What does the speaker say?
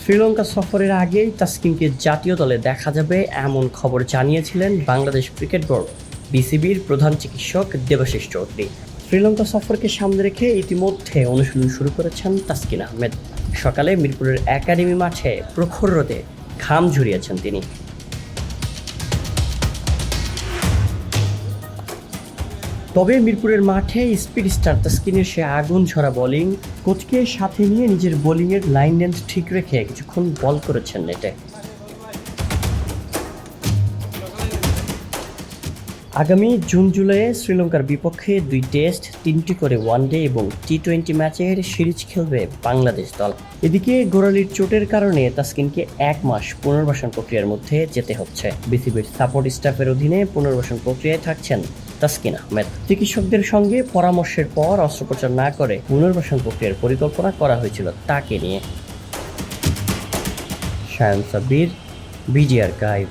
শ্রীলঙ্কা সফরের আগেই তাসকিনকে জাতীয় দলে দেখা যাবে এমন খবর জানিয়েছিলেন বাংলাদেশ ক্রিকেট বোর্ড বিসিবির প্রধান চিকিৎসক দেবাশিস চৌধুরী। শ্রীলঙ্কা সফরকে সামনে রেখে ইতিমধ্যে অনুশীলন শুরু করেছেন তাসকিন আহমেদ। সকালে মিরপুরের একাডেমি মাঠে প্রখর রোদে ঘাম ঝরিয়েছেন তিনি। তবে মিরপুরের মাঠে স্পিড স্টার তাসকিনের সে আগুন ঝরা বোলিং, কোচকে সাথে নিয়ে নিজের বোলিংয়ের লাইন লেন্থ ঠিক রেখে কিছুক্ষণ বল করেছেন নেটে। আগামী জুন জুলাইয়ে শ্রীলঙ্কার বিপক্ষে 2 টেস্ট, 3টি করে ওয়ানডে এবং টি-20 ম্যাচের সিরিজ খেলবে বাংলাদেশ দল। এদিকে গোড়ালির চোটের কারণে তাসকিনকে 1 মাস পুনর্বাসন প্রক্রিয়ার মধ্যে যেতে হচ্ছে। বিসিবির সাপোর্ট স্টাফের অধীনে পুনর্বাসন প্রক্রিয়ায় থাকছেন তাসকিন আহমেদ। চিকিৎসকদের সঙ্গে পরামর্শের পর অস্ত্রোপচার না করে পুনর্বাসন প্রক্রিয়ার পরিকল্পনা করা হয়েছিল তাকে নিয়ে। শায়ান সাব্বির, বিজিআর গাইভ।